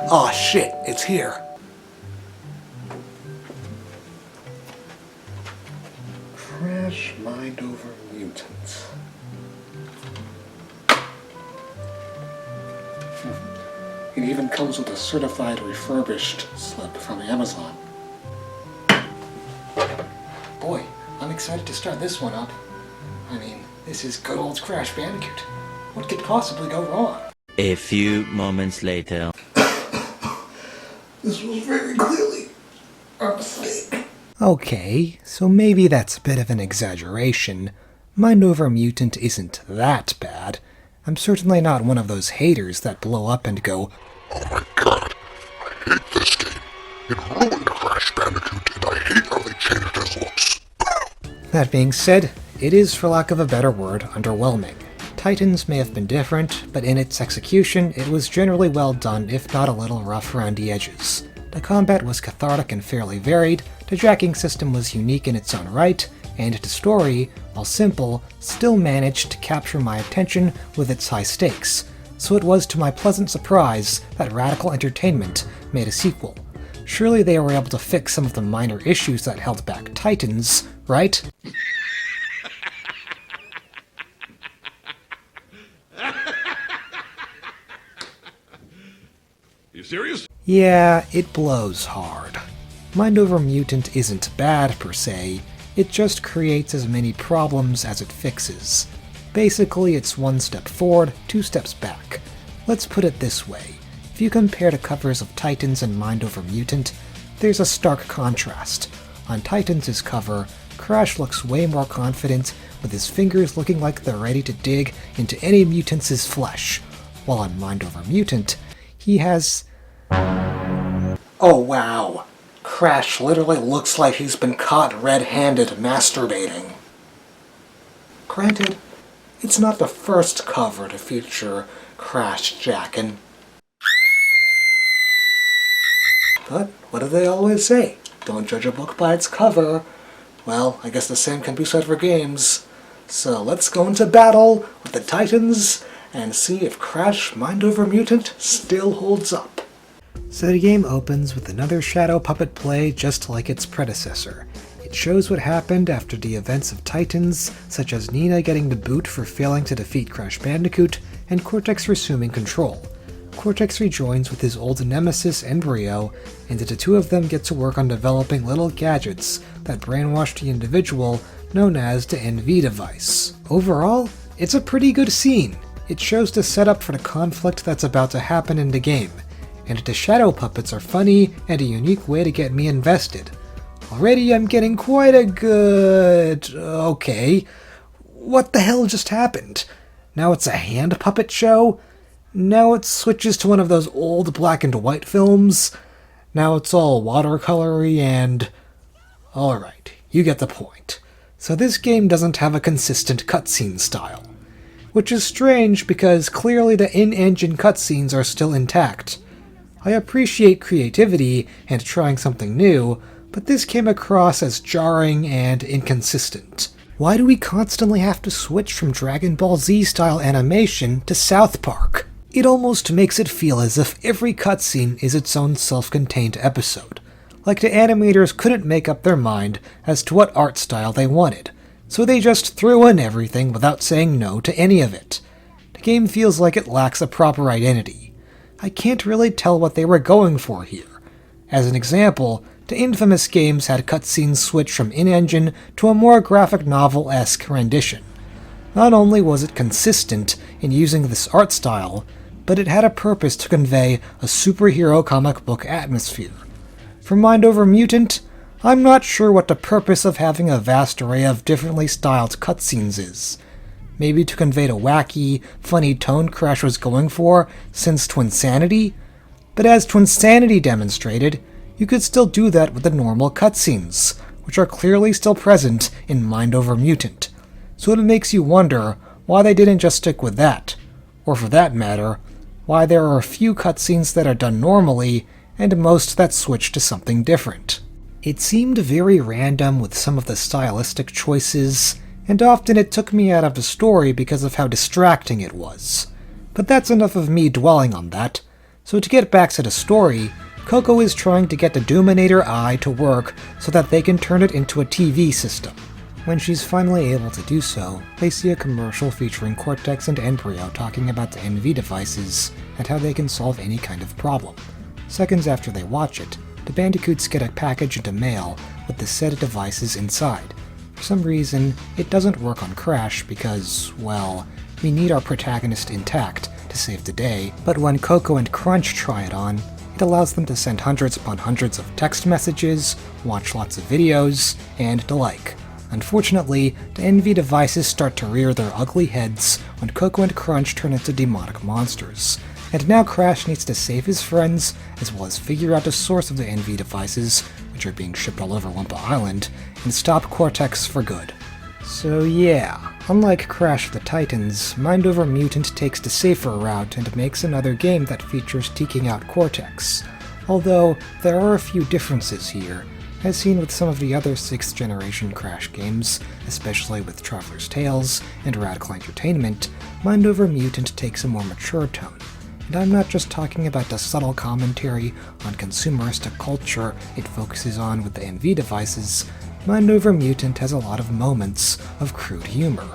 Aw shit, it's here. Crash Mind Over Mutant. It even comes with a certified refurbished slip from Amazon. Boy, I'm excited to start this one up. I mean, this is good old Crash Bandicoot. What could possibly go wrong? A few moments later. This was very clearly a mistake. Okay, so maybe that's a bit of an exaggeration. Mind Over Mutant isn't that bad. I'm certainly not one of those haters that blow up and go, "Oh my god, I hate this game. It ruined Crash Bandicoot, and I hate how they changed his looks." That being said, it is, for lack of a better word, underwhelming. Titans may have been different, but in its execution, it was generally well done, if not a little rough around the edges. The combat was cathartic and fairly varied, the jacking system was unique in its own right, and the story, while simple, still managed to capture my attention with its high stakes. So it was to my pleasant surprise that Radical Entertainment made a sequel. Surely they were able to fix some of the minor issues that held back Titans, right? You serious? Yeah, it blows hard. Mind Over Mutant isn't bad per se, it just creates as many problems as it fixes. Basically, it's one step forward, two steps back. Let's put it this way. If you compare the covers of Titans and Mind Over Mutant, there's a stark contrast. On Titans' cover, Crash looks way more confident, with his fingers looking like they're ready to dig into any mutant's flesh, while on Mind Over Mutant, he has... Oh wow. Crash literally looks like he's been caught red-handed masturbating. Granted, it's not the first cover to feature Crash jackin'. But what do they always say? Don't judge a book by its cover. Well, I guess the same can be said for games. So let's go into battle with the Titans and see if Crash Mind Over Mutant still holds up. So the game opens with another shadow puppet play just like its predecessor. It shows what happened after the events of Titans, such as Nina getting the boot for failing to defeat Crash Bandicoot, and Cortex resuming control. Cortex rejoins with his old nemesis Embryo, and the two of them get to work on developing little gadgets that brainwash the individual, known as the NV device. Overall, it's a pretty good scene. It shows the setup for the conflict that's about to happen in the game, and the shadow puppets are funny and a unique way to get me invested. Already I'm getting quite a good... okay. What the hell just happened? Now it's a hand puppet show? Now it switches to one of those old black and white films? Now it's all watercolory and... Alright, you get the point. So this game doesn't have a consistent cutscene style. Which is strange because clearly the in-engine cutscenes are still intact. I appreciate creativity and trying something new, but this came across as jarring and inconsistent. Why do we constantly have to switch from Dragon Ball Z style animation to South Park? It almost makes it feel as if every cutscene is its own self-contained episode. Like the animators couldn't make up their mind as to what art style they wanted, so they just threw in everything without saying no to any of it. The game feels like it lacks a proper identity. I can't really tell what they were going for here. As an example, the infamous games had cutscenes switch from in-engine to a more graphic novel-esque rendition. Not only was it consistent in using this art style, but it had a purpose to convey a superhero comic book atmosphere. For Mind Over Mutant, I'm not sure what the purpose of having a vast array of differently styled cutscenes is. Maybe to convey the wacky, funny tone Crash was going for since Twinsanity? But as Twinsanity demonstrated, you could still do that with the normal cutscenes, which are clearly still present in Mind Over Mutant. So it makes you wonder why they didn't just stick with that, or for that matter, why there are a few cutscenes that are done normally and most that switch to something different. It seemed very random with some of the stylistic choices, and often it took me out of the story because of how distracting it was. But that's enough of me dwelling on that. So to get back to the story, Coco is trying to get the Doominator Eye to work so that they can turn it into a TV system. When she's finally able to do so, they see a commercial featuring Cortex and Embryo talking about the NV devices and how they can solve any kind of problem. Seconds after they watch it, the Bandicoots get a package into mail with the set of devices inside. For some reason, it doesn't work on Crash because, well, we need our protagonist intact to save the day, but when Coco and Crunch try it on, it allows them to send hundreds upon hundreds of text messages, watch lots of videos, and the like. Unfortunately, the NV devices start to rear their ugly heads when Coco and Crunch turn into demonic monsters. And now Crash needs to save his friends, as well as figure out the source of the NV devices, which are being shipped all over Wumpa Island, and stop Cortex for good. So yeah, unlike Crash of the Titans, Mind Over Mutant takes the safer route and makes another game that features teeking out Cortex. Although, there are a few differences here. As seen with some of the other 6th generation Crash games, especially with Traveler's Tales and Radical Entertainment, Mind Over Mutant takes a more mature tone. And I'm not just talking about the subtle commentary on consumeristic culture it focuses on with the NV devices. Mind Over Mutant has a lot of moments of crude humor.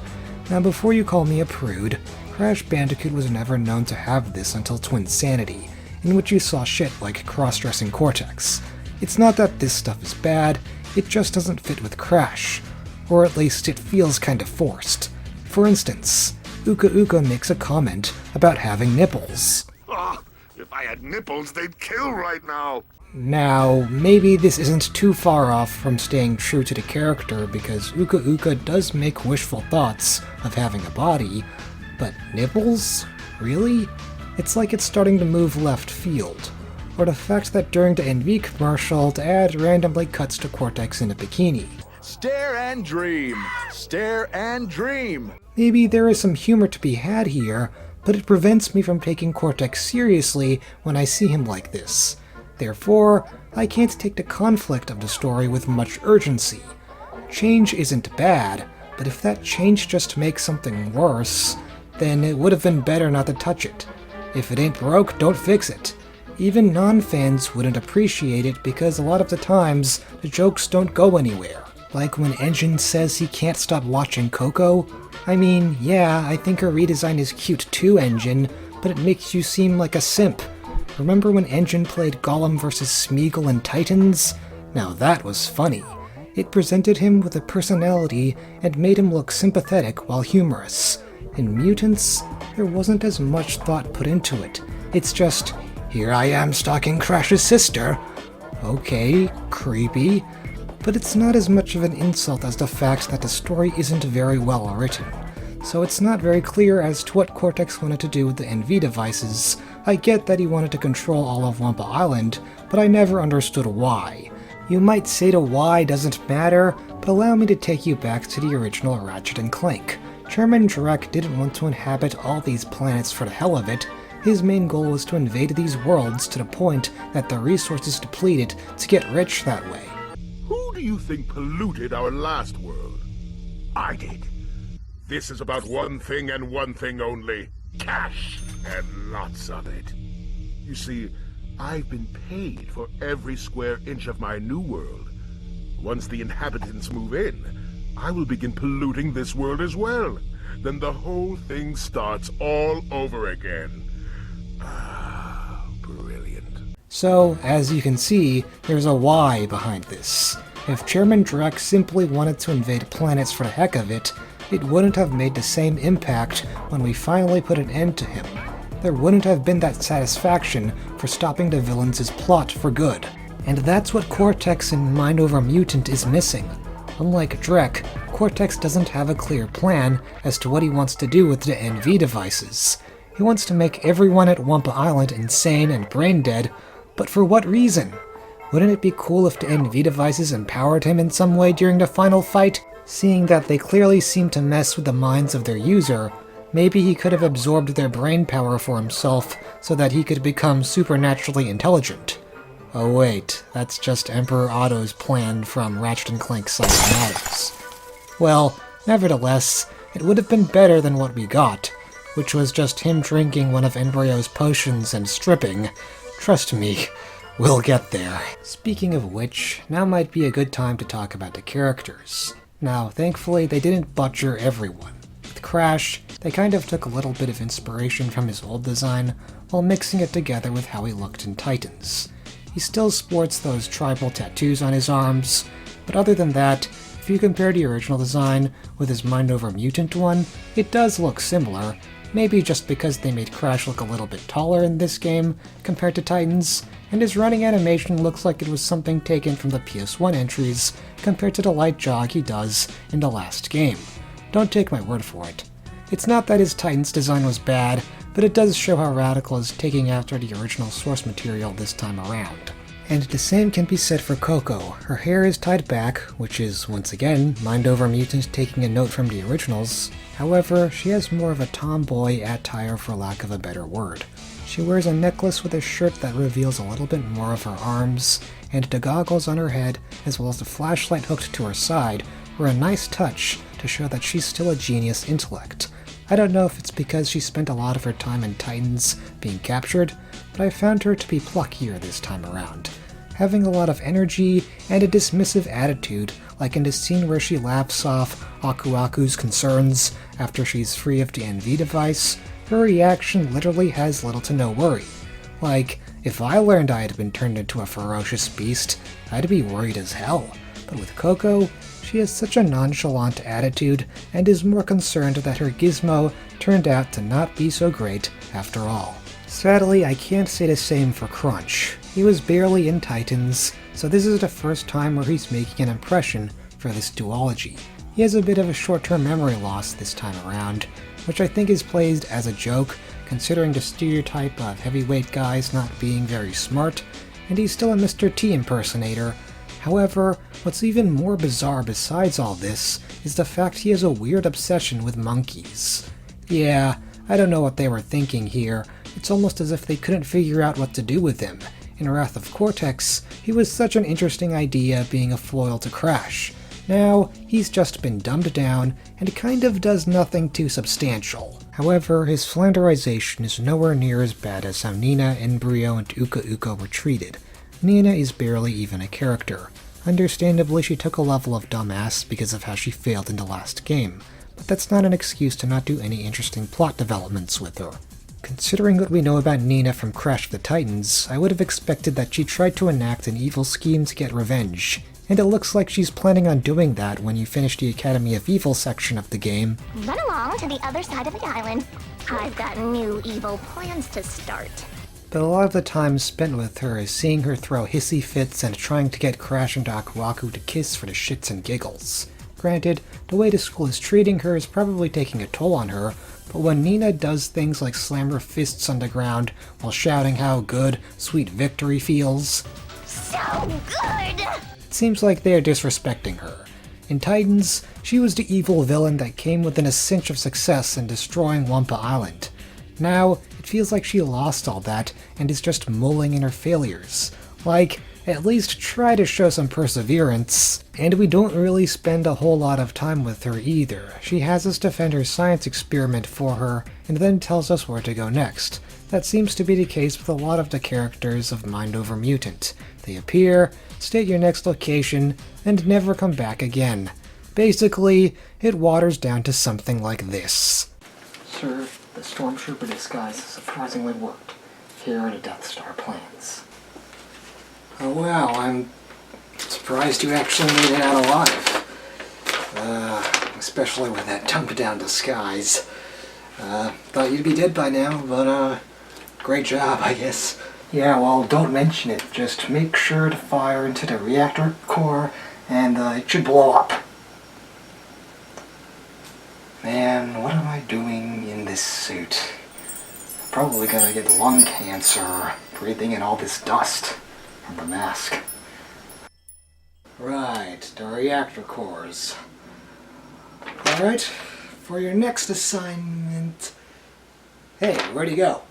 Now before you call me a prude, Crash Bandicoot was never known to have this until Twinsanity, in which you saw shit like cross-dressing Cortex. It's not that this stuff is bad, it just doesn't fit with Crash. Or at least it feels kind of forced. For instance, Uka Uka makes a comment about having nipples. Ah, if I had nipples, they'd kill right now. Now, maybe this isn't too far off from staying true to the character because Uka Uka does make wishful thoughts of having a body, but nipples? Really? It's like it's starting to move left field. Or the fact that during the NV commercial, the ad randomly cuts to Cortex in a bikini. Stare and dream! Stare and dream! Maybe there is some humor to be had here, but it prevents me from taking Cortex seriously when I see him like this. Therefore, I can't take the conflict of the story with much urgency. Change isn't bad, but if that change just makes something worse, then it would have been better not to touch it. If it ain't broke, don't fix it. Even non-fans wouldn't appreciate it because a lot of the times, the jokes don't go anywhere. Like when Engine says he can't stop watching Coco. I mean, yeah, I think her redesign is cute too, Engine, but it makes you seem like a simp. Remember when Engine played Gollum vs. Smeagol in Titans? Now that was funny. It presented him with a personality and made him look sympathetic while humorous. In Mutants, there wasn't as much thought put into it. It's just, here I am stalking Crash's sister. Okay, creepy. But it's not as much of an insult as the fact that the story isn't very well written. So it's not very clear as to what Cortex wanted to do with the NV devices. I get that he wanted to control all of Wumpa Island, but I never understood why. You might say the why doesn't matter, but allow me to take you back to the original Ratchet & Clank. Chairman Drek didn't want to inhabit all these planets for the hell of it. His main goal was to invade these worlds to the point that the resources depleted to get rich that way. Who do you think polluted our last world? I did. This is about one thing and one thing only. Cash, and lots of it. You see, I've been paid for every square inch of my new world. Once the inhabitants move in, I will begin polluting this world as well. Then the whole thing starts all over again. Ah, brilliant. So, as you can see, there's a why behind this. If Chairman Drek simply wanted to invade planets for the heck of it, it wouldn't have made the same impact when we finally put an end to him. There wouldn't have been that satisfaction for stopping the villains' plot for good. And that's what Cortex in Mind Over Mutant is missing. Unlike Drek, Cortex doesn't have a clear plan as to what he wants to do with the NV devices. He wants to make everyone at Wumpa Island insane and brain dead, but for what reason? Wouldn't it be cool if the NV devices empowered him in some way during the final fight? Seeing that they clearly seem to mess with the minds of their user, maybe he could have absorbed their brain power for himself so that he could become supernaturally intelligent. Oh wait, that's just Emperor Otto's plan from Ratchet & Clank Cybernetics. Well, nevertheless, it would have been better than what we got. which was just him drinking one of Embryo's potions and stripping. Trust me, we'll get there. Speaking of which, now might be a good time to talk about the characters. Now, thankfully, they didn't butcher everyone. With Crash, they kind of took a little bit of inspiration from his old design, while mixing it together with how he looked in Titans. He still sports those tribal tattoos on his arms, but other than that, if you compare the original design with his Mind Over Mutant one, it does look similar, maybe just because they made Crash look a little bit taller in this game compared to Titans, and his running animation looks like it was something taken from the PS1 entries compared to the light jog he does in the last game. Don't take my word for it. It's not that his Titans design was bad, but it does show how Radical is taking after the original source material this time around. And the same can be said for Coco. Her hair is tied back, which is, once again, Mind Over Mutant taking a note from the originals. However, she has more of a tomboy attire for lack of a better word. She wears a necklace with a shirt that reveals a little bit more of her arms, and the goggles on her head, as well as the flashlight hooked to her side, were a nice touch to show that she's still a genius intellect. I don't know if it's because she spent a lot of her time in Titans being captured, but I found her to be pluckier this time around. Having a lot of energy and a dismissive attitude, like in the scene where she laughs off Aku Aku's concerns after she's free of the NV device, her reaction literally has little to no worry. Like, if I learned I had been turned into a ferocious beast, I'd be worried as hell. But with Coco, she has such a nonchalant attitude and is more concerned that her gizmo turned out to not be so great after all. Sadly, I can't say the same for Crunch. He was barely in Titans, so this is the first time where he's making an impression for this duology. He has a bit of a short-term memory loss this time around, which I think is played as a joke, considering the stereotype of heavyweight guys not being very smart, and he's still a Mr. T impersonator. However, what's even more bizarre besides all this is the fact he has a weird obsession with monkeys. Yeah, I don't know what they were thinking here. It's almost as if they couldn't figure out what to do with him. In Wrath of Cortex, he was such an interesting idea being a foil to Crash. Now, he's just been dumbed down and kind of does nothing too substantial. However, his flanderization is nowhere near as bad as how Nina, Embryo, and Uka Uka were treated. Nina is barely even a character. Understandably, she took a level of dumbass because of how she failed in the last game, but that's not an excuse to not do any interesting plot developments with her. Considering what we know about Nina from Crash of the Titans, I would have expected that she tried to enact an evil scheme to get revenge, and it looks like she's planning on doing that when you finish the Academy of Evil section of the game. Run along to the other side of the island. I've got new evil plans to start. But a lot of the time spent with her is seeing her throw hissy fits and trying to get Crash and Aku Aku to kiss for the shits and giggles. Granted, the way the school is treating her is probably taking a toll on her, but when Nina does things like slam her fists on the ground while shouting how good sweet victory feels, So good! it seems like they are disrespecting her. In Titans, she was the evil villain that came within a cinch of success in destroying Wampa Island. Now, it feels like she lost all that and is just mulling in her failures. Like, at least try to show some perseverance. And we don't really spend a whole lot of time with her either. She has us defend her science experiment for her, and then tells us where to go next. That seems to be the case with a lot of the characters of Mind Over Mutant. They appear, state your next location, and never come back again. Basically, it waters down to something like this. Sir, the stormtrooper disguise has surprisingly worked. Here are the Death Star plans. Oh wow, I'm surprised you actually made it out alive. Especially with that dumbed-down disguise. Thought you'd be dead by now, but great job, I guess. Yeah, well, don't mention it. Just make sure to fire into the reactor core, and it should blow up. Man, what am I doing in this suit? I'm probably gonna get lung cancer breathing in all this dust from the mask. Right, the reactor cores. Alright, for your next assignment... Hey, where'd he go?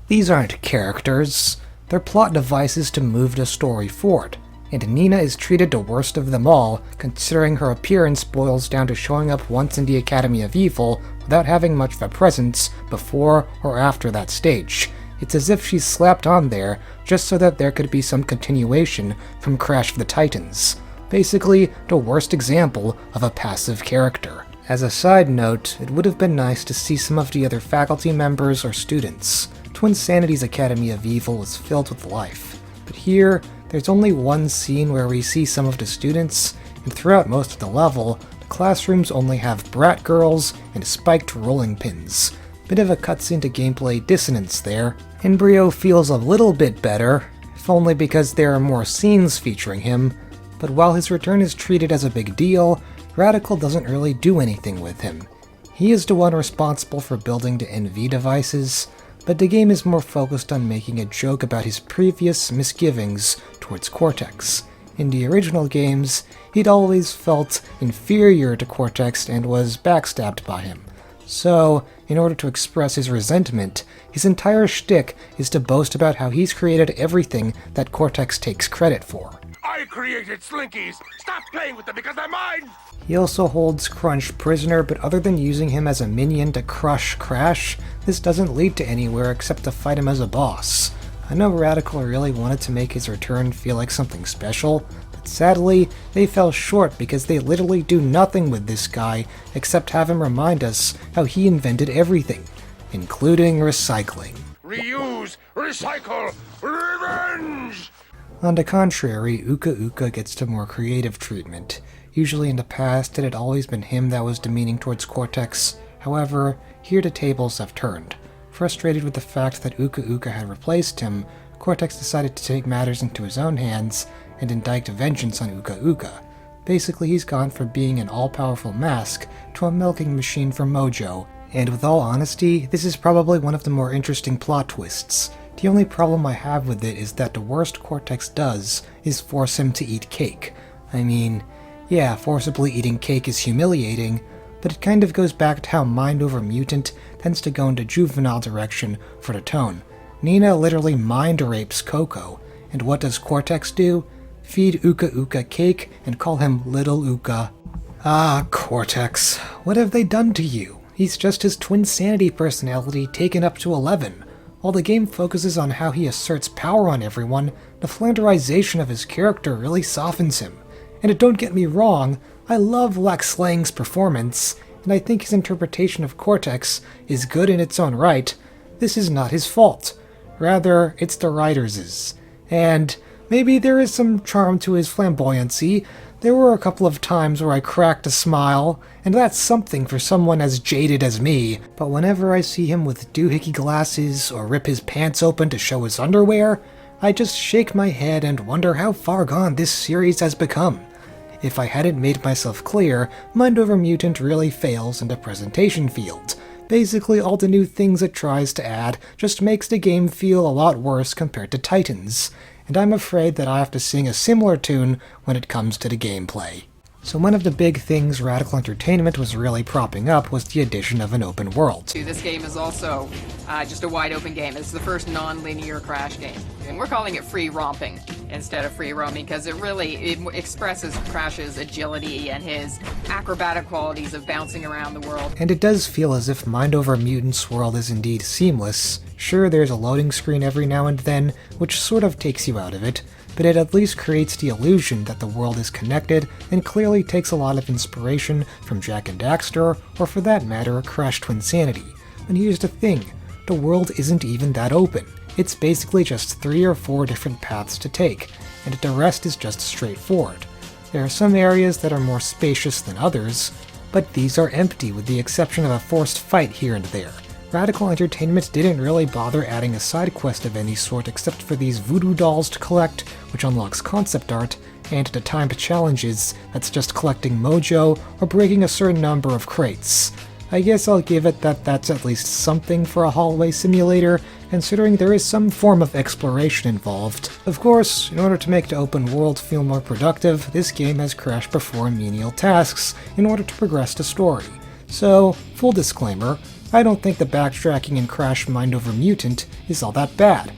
These aren't characters, they're plot devices to move the story forward. and Nina is treated the worst of them all, considering her appearance boils down to showing up once in the Academy of Evil without having much of a presence before or after that stage. It's as if she's slapped on there just so that there could be some continuation from Crash of the Titans. Basically, the worst example of a passive character. As a side note, it would have been nice to see some of the other faculty members or students. Twinsanity's Academy of Evil was filled with life, but here, there's only one scene where we see some of the students, and throughout most of the level, the classrooms only have brat girls and spiked rolling pins. Bit of a cutscene to gameplay dissonance there. Embryo feels a little bit better, if only because there are more scenes featuring him, but while his return is treated as a big deal, Radical doesn't really do anything with him. He is the one responsible for building the NV devices, but the game is more focused on making a joke about his previous misgivings towards Cortex. In the original games, he'd always felt inferior to Cortex and was backstabbed by him. So, in order to express his resentment, his entire shtick is to boast about how he's created everything that Cortex takes credit for. I created Slinkies! Stop playing with them because they're mine! He also holds Crunch prisoner, but other than using him as a minion to crush Crash, this doesn't lead to anywhere except to fight him as a boss. I know Radical really wanted to make his return feel like something special, but sadly, they fell short because they literally do nothing with this guy except have him remind us how he invented everything, including recycling. Reuse! Recycle! Revenge! On the contrary, Uka Uka gets the more creative treatment. Usually in the past, it had always been him that was demeaning towards Cortex. However, here the tables have turned. Frustrated with the fact that Uka Uka had replaced him, Cortex decided to take matters into his own hands and indict vengeance on Uka Uka. Basically, he's gone from being an all-powerful mask to a milking machine for mojo, and with all honesty, this is probably one of the more interesting plot twists. The only problem I have with it is that the worst Cortex does is force him to eat cake. I mean, yeah, forcibly eating cake is humiliating, but it kind of goes back to how Mind Over Mutant tends to go into juvenile direction for the tone. Nina literally mind rapes Coco, and what does Cortex do? Feed Uka Uka cake and call him Little Uka. Ah, Cortex, what have they done to you? He's just his Twinsanity personality taken up to 11. While the game focuses on how he asserts power on everyone, the flanderization of his character really softens him. And don't get me wrong, I love Lex Lang's performance, and I think his interpretation of Cortex is good in its own right. This is not his fault. Rather, it's the writer's. And maybe there is some charm to his flamboyancy. There were a couple of times where I cracked a smile, and that's something for someone as jaded as me. But whenever I see him with doohickey glasses or rip his pants open to show his underwear, I just shake my head and wonder how far gone this series has become. If I hadn't made myself clear, Mind Over Mutant really fails in the presentation field. Basically, all the new things it tries to add just makes the game feel a lot worse compared to Titans, and I'm afraid that I have to sing a similar tune when it comes to the gameplay. So one of the big things Radical Entertainment was really propping up was the addition of an open world. This game is also just a wide open game. It's the first non-linear Crash game. And we're calling it free romping instead of free roaming because it expresses Crash's agility and his acrobatic qualities of bouncing around the world. And it does feel as if Mind Over Mutant's world is indeed seamless. Sure, there's a loading screen every now and then, which sort of takes you out of it, but it at least creates the illusion that the world is connected and clearly takes a lot of inspiration from Jak and Daxter, or for that matter, Crash Twinsanity. And here's the thing, the world isn't even that open. It's basically just 3 or 4 different paths to take, and the rest is just straightforward. There are some areas that are more spacious than others, but these are empty with the exception of a forced fight here and there. Radical Entertainment didn't really bother adding a side quest of any sort except for these voodoo dolls to collect, which unlocks concept art, and the timed challenges that's just collecting mojo or breaking a certain number of crates. I guess I'll give it that that's at least something for a hallway simulator, considering there is some form of exploration involved. Of course, in order to make the open world feel more productive, this game has Crash perform menial tasks in order to progress the story. So, full disclaimer, I don't think the backtracking in Crash Mind Over Mutant is all that bad.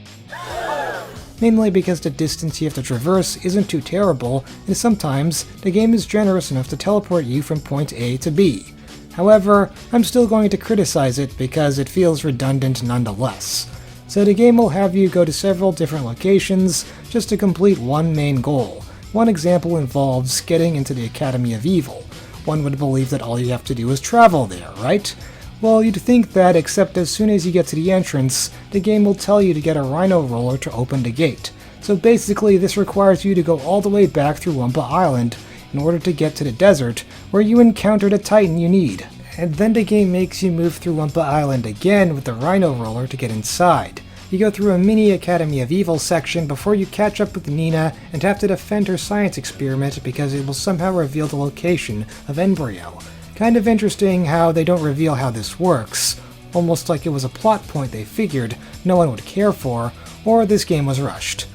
mainly because the distance you have to traverse isn't too terrible, and sometimes the game is generous enough to teleport you from point A to B. However, I'm still going to criticize it because it feels redundant nonetheless. So the game will have you go to several different locations just to complete one main goal. One example involves getting into the Academy of Evil. One would believe that all you have to do is travel there, right? Well, you'd think that, except as soon as you get to the entrance, the game will tell you to get a rhino roller to open the gate. So basically, this requires you to go all the way back through Wumpa Island in order to get to the desert, where you encounter the Titan you need. And then the game makes you move through Wumpa Island again with the rhino roller to get inside. You go through a mini Academy of Evil section before you catch up with Nina and have to defend her science experiment because it will somehow reveal the location of Embryo. Kind of interesting how they don't reveal how this works, almost like it was a plot point they figured no one would care for, or this game was rushed.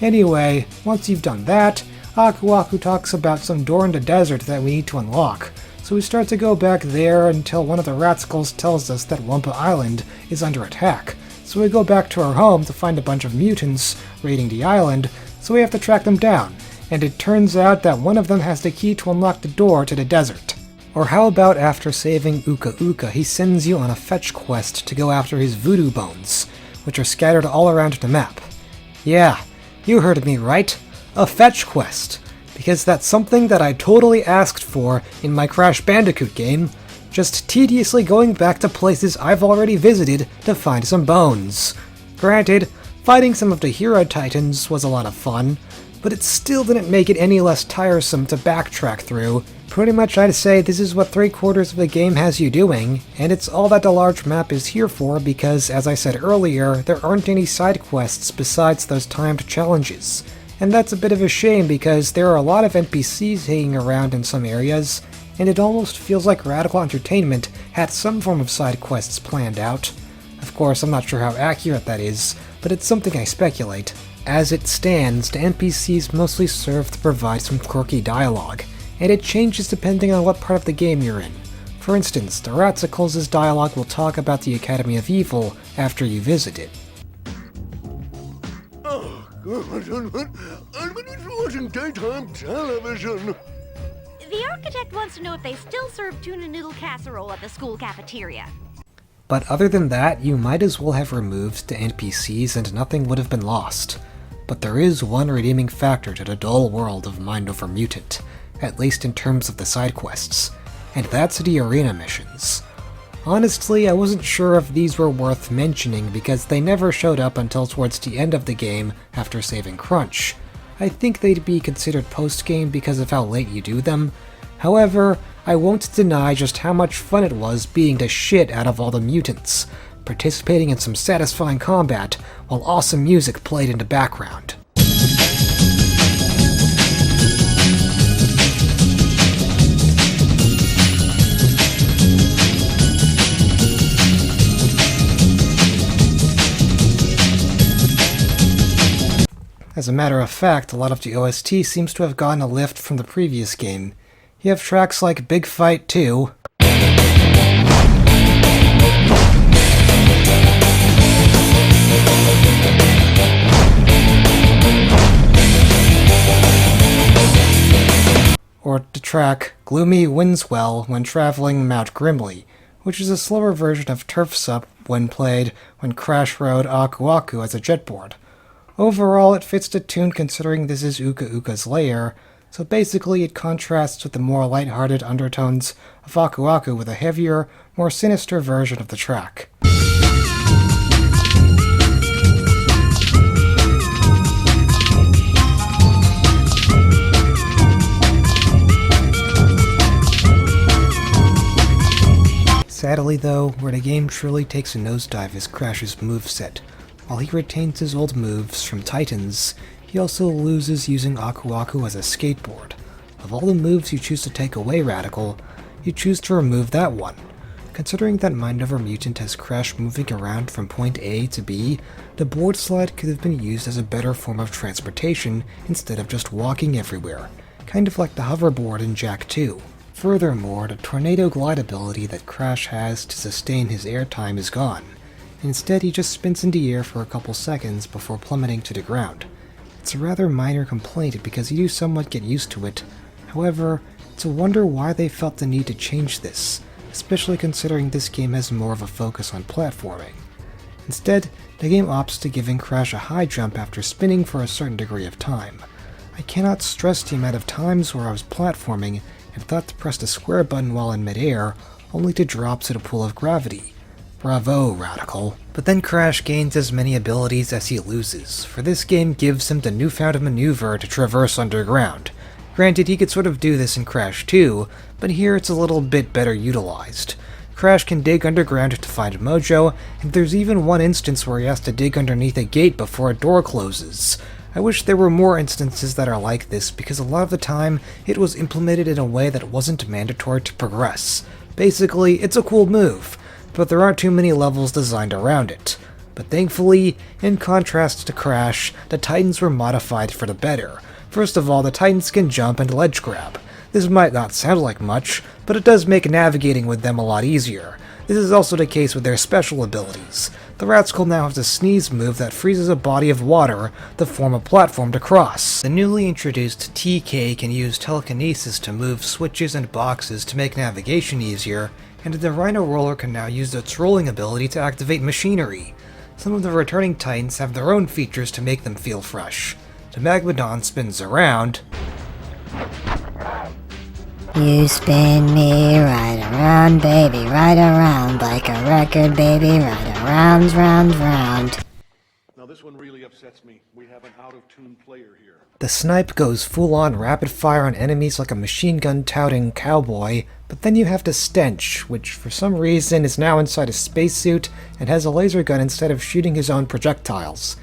Anyway, once you've done that, Aku Aku talks about some door in the desert that we need to unlock, so we start to go back there until one of the Ratskulls tells us that Wumpa Island is under attack. So we go back to our home to find a bunch of mutants raiding the island, so we have to track them down, and it turns out that one of them has the key to unlock the door to the desert. Or how about after saving Uka Uka, he sends you on a fetch quest to go after his voodoo bones, which are scattered all around the map. Yeah, you heard me right. A fetch quest. Because that's something that I totally asked for in my Crash Bandicoot game, just tediously going back to places I've already visited to find some bones. Granted, fighting some of the hero titans was a lot of fun, but it still didn't make it any less tiresome to backtrack through. Pretty much I'd say this is what 3/4 of the game has you doing, and it's all that the large map is here for because, as I said earlier, there aren't any side quests besides those timed challenges. And that's a bit of a shame because there are a lot of NPCs hanging around in some areas, and it almost feels like Radical Entertainment had some form of side quests planned out. Of course, I'm not sure how accurate that is, but it's something I speculate. As it stands, the NPCs mostly serve to provide some quirky dialogue, and it changes depending on what part of the game you're in. For instance, the Ratskulls' dialogue will talk about the Academy of Evil after you visit it. Oh, God, I'm watching daytime television. The architect wants to know if they still serve tuna noodle casserole at the school cafeteria. But other than that, you might as well have removed the NPCs and nothing would have been lost. But there is one redeeming factor to the dull world of Mind Over Mutant, at least in terms of the side quests, and that's the arena missions. Honestly, I wasn't sure if these were worth mentioning because they never showed up until towards the end of the game after saving Crunch. I think they'd be considered post-game because of how late you do them. However, I won't deny just how much fun it was being the shit out of all the mutants, participating in some satisfying combat while awesome music played in the background. As a matter of fact, a lot of the OST seems to have gotten a lift from the previous game. You have tracks like Big Fight 2, or the track Gloomy Winds Well when traveling Mount Grimly, which is a slower version of Turf's Up when played when Crash rode Aku Aku as a jetboard. Overall, it fits the tune considering this is Uka Uka's lair, so basically it contrasts with the more lighthearted undertones of Aku Aku with a heavier, more sinister version of the track. Sadly though, where the game truly takes a nosedive is Crash's moveset. While he retains his old moves from Titans, he also loses using Aku Aku as a skateboard. Of all the moves you choose to take away, Radical, you choose to remove that one. Considering that Mind Over Mutant has Crash moving around from point A to B, the board slide could have been used as a better form of transportation instead of just walking everywhere, kind of like the hoverboard in Jak 2. Furthermore, the tornado glide ability that Crash has to sustain his airtime is gone. Instead, he just spins into air for a couple seconds before plummeting to the ground. It's a rather minor complaint because you do somewhat get used to it. However, it's a wonder why they felt the need to change this, especially considering this game has more of a focus on platforming. Instead, the game opts to giving Crash a high jump after spinning for a certain degree of time. I cannot stress the amount of times where I was platforming and thought to press the square button while in midair, only to drop to the pool of gravity. Bravo, Radical. But then Crash gains as many abilities as he loses, for this game gives him the newfound maneuver to traverse underground. Granted, he could sort of do this in Crash 2, but here it's a little bit better utilized. Crash can dig underground to find Mojo, and there's even one instance where he has to dig underneath a gate before a door closes. I wish there were more instances that are like this, because a lot of the time it was implemented in a way that wasn't mandatory to progress. Basically, it's a cool move, but there aren't too many levels designed around it. But thankfully, in contrast to Crash, the Titans were modified for the better. First of all, the Titans can jump and ledge grab. This might not sound like much, but it does make navigating with them a lot easier. This is also the case with their special abilities. The Radical now has a sneeze move that freezes a body of water to form a platform to cross. The newly introduced TK can use telekinesis to move switches and boxes to make navigation easier, and the Rhino Roller can now use its rolling ability to activate machinery. Some of the returning Titans have their own features to make them feel fresh. The Magmadon spins around. You spin me right around, baby, right around, like a record, baby, right around, round, round. Now this one really upsets me. We have an out-of-tune player here. The snipe goes full-on rapid fire on enemies like a machine gun touting cowboy, but then you have the Stench, which for some reason is now inside a spacesuit and has a laser gun instead of shooting his own projectiles.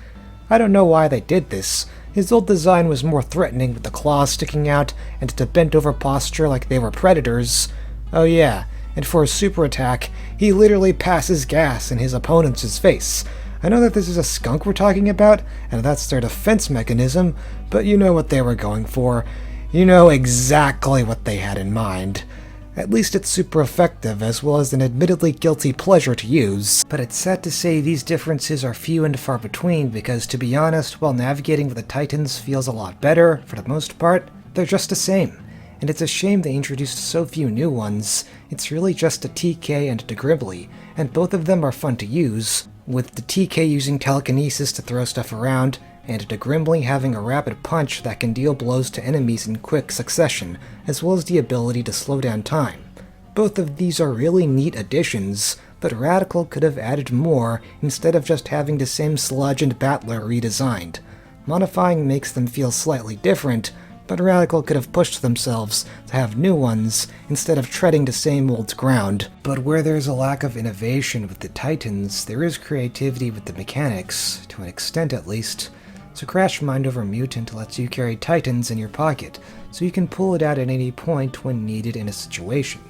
I don't know why they did this. His old design was more threatening with the claws sticking out and the bent-over posture like they were predators. Oh yeah, and for a super attack, he literally passes gas in his opponent's face. I know that this is a skunk we're talking about, and that's their defense mechanism, but you know what they were going for. You know exactly what they had in mind. At least it's super effective, as well as an admittedly guilty pleasure to use. But it's sad to say these differences are few and far between, because to be honest, while navigating with the Titans feels a lot better, for the most part, they're just the same. And it's a shame they introduced so few new ones. It's really just a TK and a Gribbly, and both of them are fun to use, with the TK using telekinesis to throw stuff around, and the Gribbly having a rapid punch that can deal blows to enemies in quick succession, as well as the ability to slow down time. Both of these are really neat additions, but Radical could have added more instead of just having the same Sludge and Battler redesigned. Modifying makes them feel slightly different, but Radical could have pushed themselves to have new ones instead of treading the same old ground. But where there's a lack of innovation with the Titans, there is creativity with the mechanics, to an extent at least. So Crash Mind Over Mutant lets you carry Titans in your pocket, so you can pull it out at any point when needed in a situation.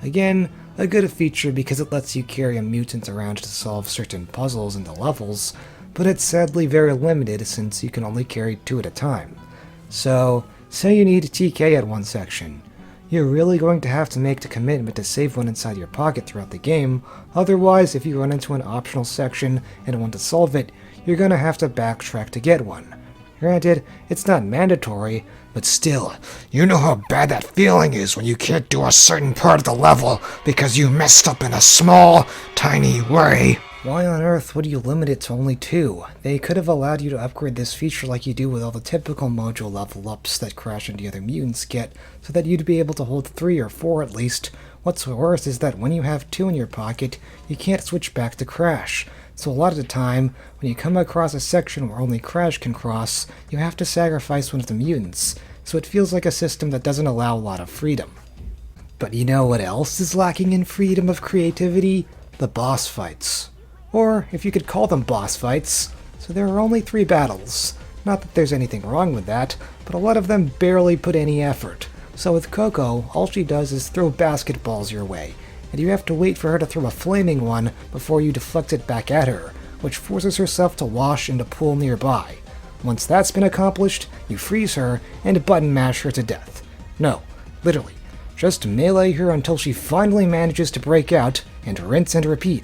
Again, a good feature because it lets you carry a mutant around to solve certain puzzles in the levels, but it's sadly very limited since you can only carry 2 at a time. So, say you need a TK at one section. You're really going to have to make the commitment to save one inside your pocket throughout the game, otherwise if you run into an optional section and want to solve it, you're gonna have to backtrack to get one. Granted, it's not mandatory, but still, you know how bad that feeling is when you can't do a certain part of the level because you messed up in a small, tiny way. Why on earth would you limit it to only 2? They could have allowed you to upgrade this feature like you do with all the typical Mojo level ups that Crash and the other mutants get, so that you'd be able to hold 3 or 4 at least. What's worse is that when you have 2 in your pocket, you can't switch back to Crash. So a lot of the time, when you come across a section where only Crash can cross, you have to sacrifice one of the mutants, so it feels like a system that doesn't allow a lot of freedom. But you know what else is lacking in freedom of creativity? The boss fights. Or, if you could call them boss fights, so there are only 3 battles. Not that there's anything wrong with that, but a lot of them barely put any effort. So with Coco, all she does is throw basketballs your way, and you have to wait for her to throw a flaming one before you deflect it back at her, which forces herself to wash in a pool nearby. Once that's been accomplished, you freeze her and button mash her to death. No, literally, just melee her until she finally manages to break out, and rinse and repeat.